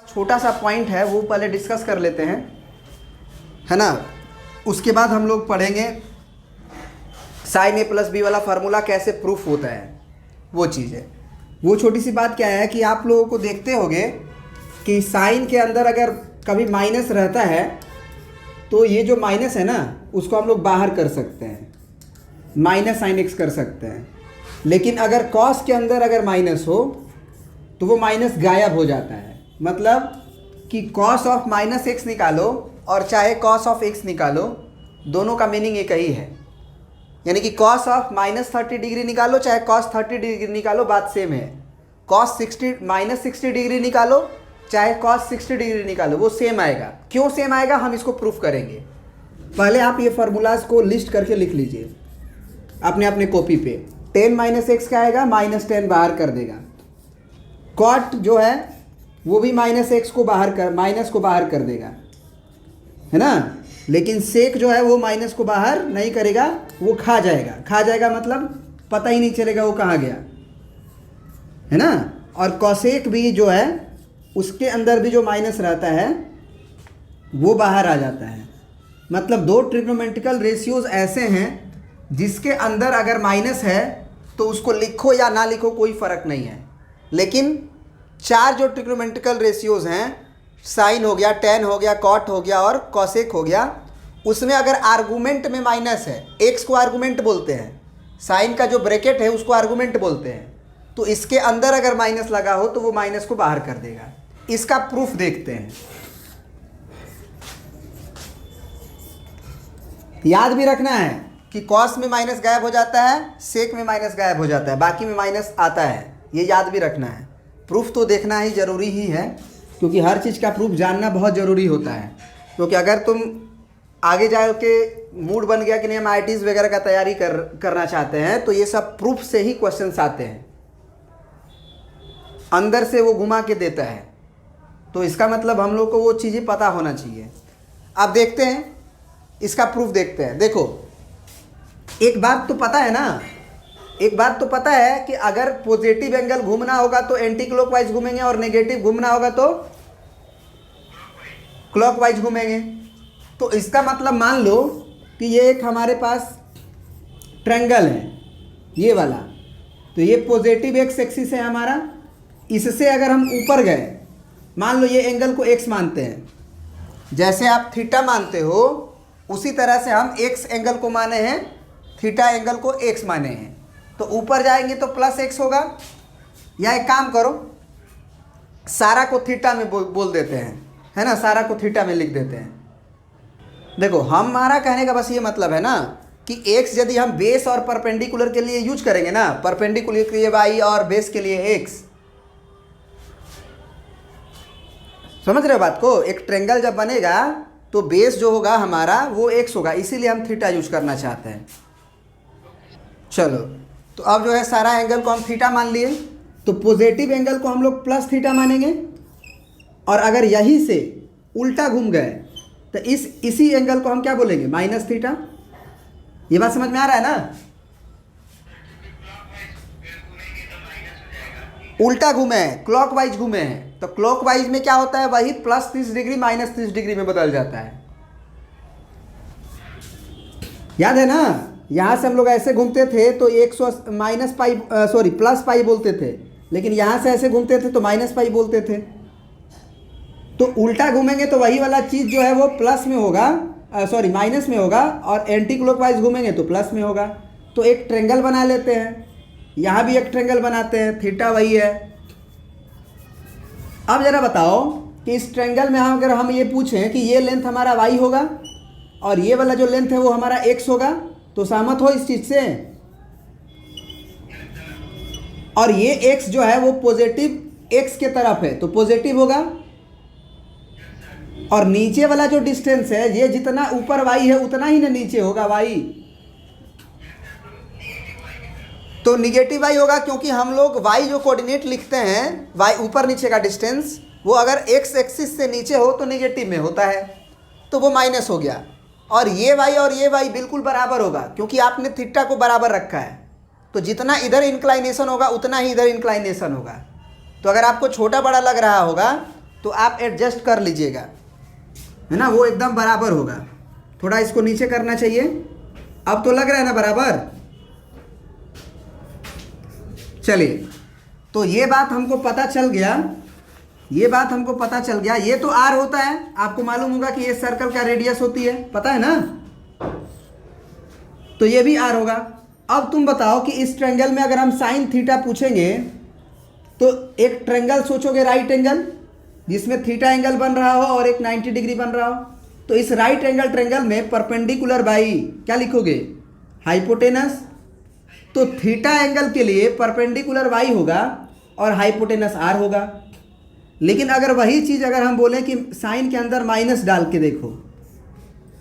छोटा सा पॉइंट है वो पहले डिस्कस कर लेते हैं, है ना। उसके बाद हम लोग पढ़ेंगे साइन ए प्लस बी वाला फार्मूला कैसे प्रूफ होता है, वो चीज़ है। वो छोटी सी बात क्या है कि आप लोगों को देखते होंगे कि साइन के अंदर अगर कभी माइनस रहता है तो ये जो माइनस है ना उसको हम लोग बाहर कर सकते हैं, माइनस साइन एक्स कर सकते हैं। लेकिन अगर कॉस के अंदर अगर माइनस हो तो वो माइनस गायब हो जाता है। मतलब कि कॉस ऑफ माइनस एक्स निकालो और चाहे कॉस ऑफ एक्स निकालो, दोनों का मीनिंग एक ही है। यानी कि कॉस ऑफ माइनस 30 डिग्री निकालो चाहे कॉस 30 डिग्री निकालो, बात सेम है। कॉस 60 माइनस 60 डिग्री निकालो चाहे कॉस 60 डिग्री निकालो, वो सेम आएगा। क्यों सेम आएगा, हम इसको प्रूफ करेंगे। पहले आप ये फार्मूलाज को लिस्ट करके लिख लीजिए अपने अपने कॉपी पे। 10 माइनस एक्स क्या आएगा, -10 बाहर कर देगा। कॉट जो है वो भी माइनस एक्स को माइनस को बाहर कर देगा, है ना। लेकिन सेक जो है वो माइनस को बाहर नहीं करेगा, वो खा जाएगा मतलब पता ही नहीं चलेगा वो कहाँ गया, है ना। और कॉसेक भी जो है उसके अंदर भी जो माइनस रहता है वो बाहर आ जाता है। मतलब दो ट्रिग्नोमेट्रिकल रेशियोज ऐसे हैं जिसके अंदर अगर माइनस है तो उसको लिखो या ना लिखो कोई फ़र्क नहीं है। लेकिन चार जो ट्रिग्नोमेट्रिकल रेशियोज हैं, साइन हो गया, टेन हो गया, कॉट हो गया और कॉसेक हो गया, उसमें अगर आर्गूमेंट में माइनस है, एक्स को आर्गूमेंट बोलते हैं, साइन का जो ब्रैकेट है उसको आर्गूमेंट बोलते हैं, तो इसके अंदर अगर माइनस लगा हो तो वो माइनस को बाहर कर देगा। इसका प्रूफ देखते हैं। याद भी रखना है कि कॉस में माइनस गायब हो जाता है, सेक में माइनस गायब हो जाता है, बाकी में माइनस आता है, ये याद भी रखना है। प्रूफ तो देखना ही ज़रूरी ही है, क्योंकि हर चीज़ का प्रूफ जानना बहुत ज़रूरी होता है। क्योंकि अगर तुम आगे जा के मूड बन गया कि नहीं हम IITs वगैरह का तैयारी करना चाहते हैं, तो ये सब प्रूफ से ही क्वेश्चंस आते हैं, अंदर से वो घुमा के देता है। तो इसका मतलब हम लोग को वो चीज़ें पता होना चाहिए। अब देखते हैं इसका प्रूफ देखते हैं। देखो एक बात तो पता है ना, एक बात तो पता है कि अगर पॉजिटिव एंगल घूमना होगा तो एंटी क्लॉकवाइज घूमेंगे और नेगेटिव घूमना होगा तो क्लॉकवाइज घूमेंगे। तो इसका मतलब मान लो कि ये एक हमारे पास ट्रायंगल है, ये वाला, तो ये पॉजिटिव एक्स एक्सिस है हमारा। इससे अगर हम ऊपर गए, मान लो ये एंगल को एक्स मानते हैं, जैसे आप थीटा मानते हो उसी तरह से हम एक्स एंगल को माने हैं, थीटा एंगल को एक्स माने हैं। तो ऊपर जाएंगे तो प्लस एक्स होगा, या एक काम करो सारा को थीटा में बोल देते हैं, है ना, सारा को थीटा में लिख देते हैं। देखो हमारा कहने का बस ये मतलब है ना कि एक्स यदि हम बेस और परपेंडिकुलर के लिए यूज करेंगे ना, परपेंडिकुलर के लिए वाई और बेस के लिए एक्स, समझ रहे हो बात को। एक ट्रायंगल जब बनेगा तो बेस जो होगा हमारा वो एक्स होगा, इसीलिए हम थीटा यूज करना चाहते हैं। चलो तो अब जो है सारा एंगल को हम थीटा मान लिए, तो पॉजिटिव एंगल को हम लोग प्लस थीटा मानेंगे। और अगर यहीं से उल्टा घूम गए तो इसी एंगल को हम क्या बोलेंगे, माइनस थीटा। ये बात समझ में आ रहा है ना। उल्टा घूमे हैं, क्लॉकवाइज घूमे हैं, तो क्लॉकवाइज में क्या होता है, वही प्लस 30 डिग्री माइनस 30 डिग्री में बदल जाता है। याद है ना, यहाँ से हम लोग ऐसे घूमते थे तो 100 प्लस पाई बोलते थे, लेकिन यहाँ से ऐसे घूमते थे तो माइनस पाई बोलते थे। तो उल्टा घूमेंगे तो वही वाला चीज़ जो है वो प्लस में होगा, माइनस में होगा, और एंटी क्लॉकवाइज घूमेंगे तो प्लस में होगा। तो एक ट्रायंगल बना लेते हैं, यहाँ भी एक ट्रायंगल बनाते हैं, थीटा वही है। अब ज़रा बताओ कि इस ट्रायंगल में अगर हम ये पूछें कि ये लेंथ हमारा वाई होगा और ये वाला जो लेंथ है वो हमारा एक्स होगा, तो सहमत हो इस चीज़ से। और ये एक्स जो है वो पॉजिटिव एक्स के तरफ है तो पॉजिटिव होगा, और नीचे वाला जो डिस्टेंस है, ये जितना ऊपर वाई है उतना ही ना नीचे होगा वाई, तो निगेटिव वाई होगा। क्योंकि हम लोग वाई जो कोऑर्डिनेट लिखते हैं, वाई ऊपर नीचे का डिस्टेंस, वो अगर एक्स एक्सिस से नीचे हो तो निगेटिव में होता है, तो वो माइनस हो गया। और ये वाई बिल्कुल बराबर होगा, क्योंकि आपने थीटा को बराबर रखा है, तो जितना इधर इंक्लाइनेशन होगा उतना ही इधर इंक्लाइनेशन होगा। तो अगर आपको छोटा बड़ा लग रहा होगा तो आप एडजस्ट कर लीजिएगा, है ना, वो एकदम बराबर होगा। थोड़ा इसको नीचे करना चाहिए। अब तो लग रहा है ना बराबर। चलिए, तो ये बात हमको पता चल गया, ये बात हमको पता चल गया। ये तो आर होता है, आपको मालूम होगा कि ये सर्कल का रेडियस होती है, पता है ना, तो ये भी आर होगा। अब तुम बताओ कि इस ट्रायंगल में अगर हम साइन थीटा पूछेंगे तो एक ट्रायंगल सोचोगे राइट एंगल जिसमें थीटा एंगल बन रहा हो और एक 90 डिग्री बन रहा हो, तो इस राइट एंगल ट्रायंगल में परपेंडिकुलर बाई क्या लिखोगे, हाइपोटेनस। तो थीटा एंगल के लिए परपेंडिकुलर वाई होगा और हाइपोटेनस आर होगा। लेकिन अगर वही चीज़ अगर हम बोलें कि साइन के अंदर माइनस डाल के देखो,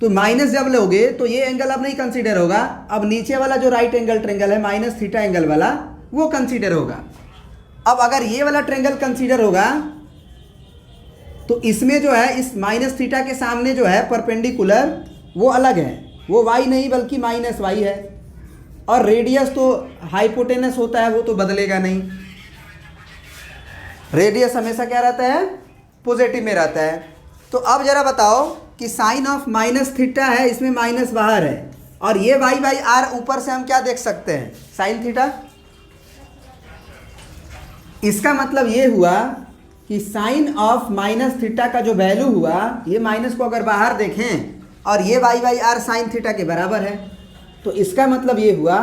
तो माइनस जब लोगे तो ये एंगल अब नहीं कंसीडर होगा, अब नीचे वाला जो राइट एंगल ट्रायंगल है माइनस थीटा एंगल वाला वो कंसीडर होगा। अब अगर ये वाला ट्रायंगल कंसीडर होगा तो इसमें जो है इस माइनस थीटा के सामने जो है परपेंडिकुलर वो अलग है, वो वाई नहीं बल्कि माइनस वाई है। और रेडियस तो हाइपोटेनस होता है, वो तो बदलेगा नहीं, रेडियस हमेशा क्या रहता है, पॉजिटिव में रहता है। तो अब जरा बताओ कि साइन ऑफ माइनस थीटा है, इसमें माइनस बाहर है, और ये वाई बाई आर ऊपर से हम क्या देख सकते हैं, साइन थीटा। इसका मतलब ये हुआ कि साइन ऑफ माइनस थीटा का जो वैल्यू हुआ, ये माइनस को अगर बाहर देखें और ये y by r sine theta के बराबर है, तो इसका मतलब ये हुआ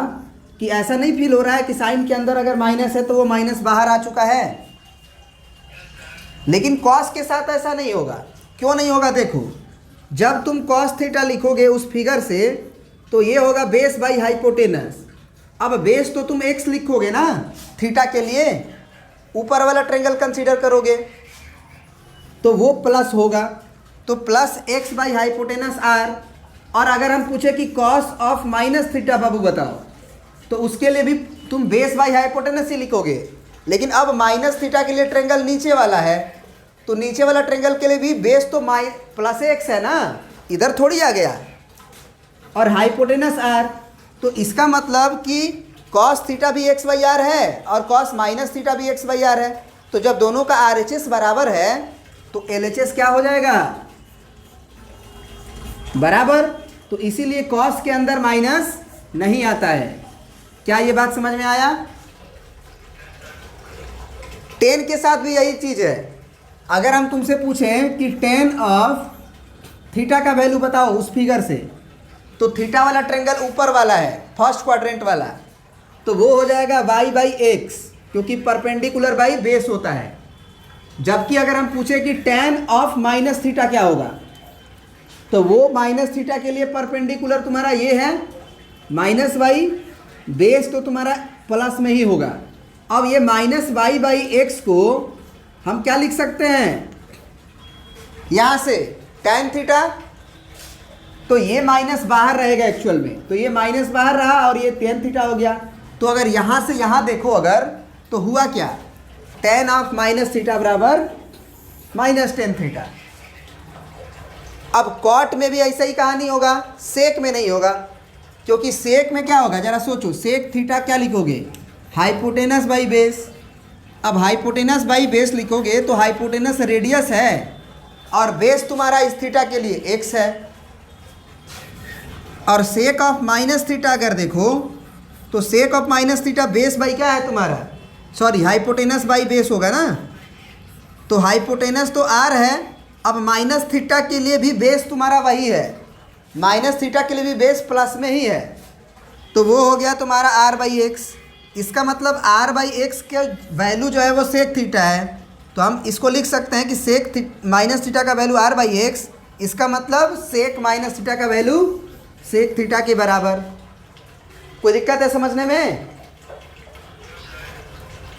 कि ऐसा नहीं फील हो रहा है कि साइन के अंदर अगर माइनस है तो वो माइनस बाहर आ चुका है। लेकिन कॉस के साथ ऐसा नहीं होगा। क्यों नहीं होगा, देखो, जब तुम कॉस थीटा लिखोगे उस फिगर से तो ये होगा बेस बाई हाइपोटेनस। अब बेस तो तुम एक्स लिखोगे ना थीटा के लिए, ऊपर वाला ट्रायंगल कंसीडर करोगे तो वो प्लस होगा, तो plus x by hypotenuse r. और अगर हम पूछे कि कॉस ऑफ माइनस थीटा बाबू बताओ, तो उसके लिए भी तुम बेस बाई हाइपोटेनस ही लिखोगे। लेकिन अब माइनस थीटा के लिए ट्रायंगल नीचे वाला है, तो नीचे वाला ट्रायंगल के लिए भी बेस तो प्लस एक्स है ना, इधर थोड़ी आ गया, और हाइपोटेनस आर। तो इसका मतलब कि कॉस थीटा भी एक्स बाई आर है और कॉस माइनस थीटा भी एक्स बाई आर है। तो जब दोनों का आर एच एस बराबर है तो एल एच एस क्या हो जाएगा, बराबर। तो इसीलिए कॉस के अंदर माइनस नहीं आता है। क्या ये बात समझ में आया। टेन के साथ भी यही चीज़ है। अगर हम तुमसे पूछें कि टेन ऑफ थीटा का वैल्यू बताओ उस फिगर से, तो थीटा वाला ट्रायंगल ऊपर वाला है, फर्स्ट क्वाड्रेंट वाला, तो वो हो जाएगा वाई बाई एक्स, क्योंकि परपेंडिकुलर बाई बेस होता है। जबकि अगर हम पूछें कि टेन ऑफ माइनस थीटा क्या होगा, तो वो माइनस थीटा के लिए परपेंडिकुलर तुम्हारा ये है माइनस वाई, बेस तो तुम्हारा प्लस में ही होगा। अब ये माइनस वाई बाई एक्स को हम क्या लिख सकते हैं, यहाँ से टेन थीटा, तो ये माइनस बाहर रहेगा एक्चुअल में, तो ये माइनस बाहर रहा और ये टेन थीटा हो गया। तो अगर यहाँ से यहाँ देखो अगर, तो हुआ क्या, टेन ऑफ माइनस थीटा बराबर माइनस टेन थीटा। अब कॉट में भी ऐसा ही कहानी होगा, सेक में नहीं होगा, क्योंकि सेक में क्या होगा, जरा सोचो, सेक थीटा क्या लिखोगे, हाइपोटेनस बाई बेस। अब हाइपोटेनस बाई बेस लिखोगे तो हाइपोटेनस रेडियस है और बेस तुम्हारा इस थीटा के लिए एक्स है। और सेक ऑफ माइनस थीटा अगर देखो तो sake of minus theta base by क्या है तुम्हारा, सॉरी हाइपोटेनस बाई बेस होगा ना, तो हाइपोटेनस तो आर है। अब माइनस थीटा के लिए भी बेस तुम्हारा वही है, माइनस थीटा के लिए भी बेस प्लस में ही है, तो वो हो गया तुम्हारा आर बाई एक्स। इसका मतलब आर बाई एक्स के वैल्यू जो है वो सेक थीटा है, तो हम इसको लिख सकते हैं कि सेक माइनस थीटा का वैल्यू आर बाई एक्स, इसका मतलब सेक माइनस थीटा का वैल्यू सेक थीटा के बराबर। कोई दिक्कत है समझने में।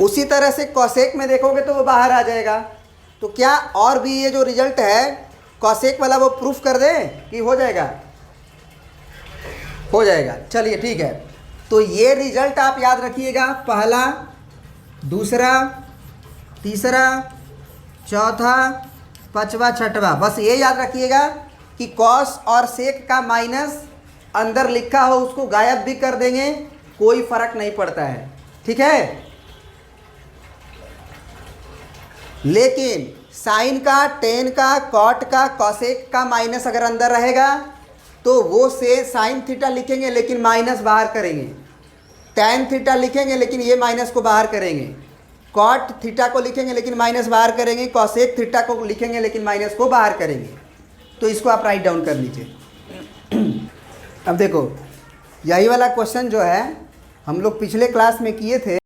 उसी तरह से कॉसेक में देखोगे तो वो बाहर आ जाएगा। तो क्या और भी ये जो रिजल्ट है कॉसेक वाला वो प्रूफ कर दें कि हो जाएगा, हो जाएगा। चलिए ठीक है, तो ये रिजल्ट आप याद रखिएगा, पहला, दूसरा, तीसरा, चौथा, पांचवा, छठवा, बस ये याद रखिएगा कि कॉस और सेक का माइनस अंदर लिखा हो उसको गायब भी कर देंगे, कोई फर्क नहीं पड़ता है, ठीक है। लेकिन साइन का, टेन का, कॉट का, कॉसेक का माइनस अगर अंदर रहेगा तो वो से साइन थीटा लिखेंगे लेकिन माइनस बाहर करेंगे, टैन थीटा लिखेंगे लेकिन ये माइनस को बाहर करेंगे, कॉट थीटा को लिखेंगे लेकिन माइनस बाहर करेंगे, कॉसेक थीटा को लिखेंगे लेकिन माइनस को बाहर करेंगे। तो इसको आप राइट डाउन कर लीजिए। अब देखो यही वाला क्वेश्चन जो है हम लोग पिछले क्लास में किए थे।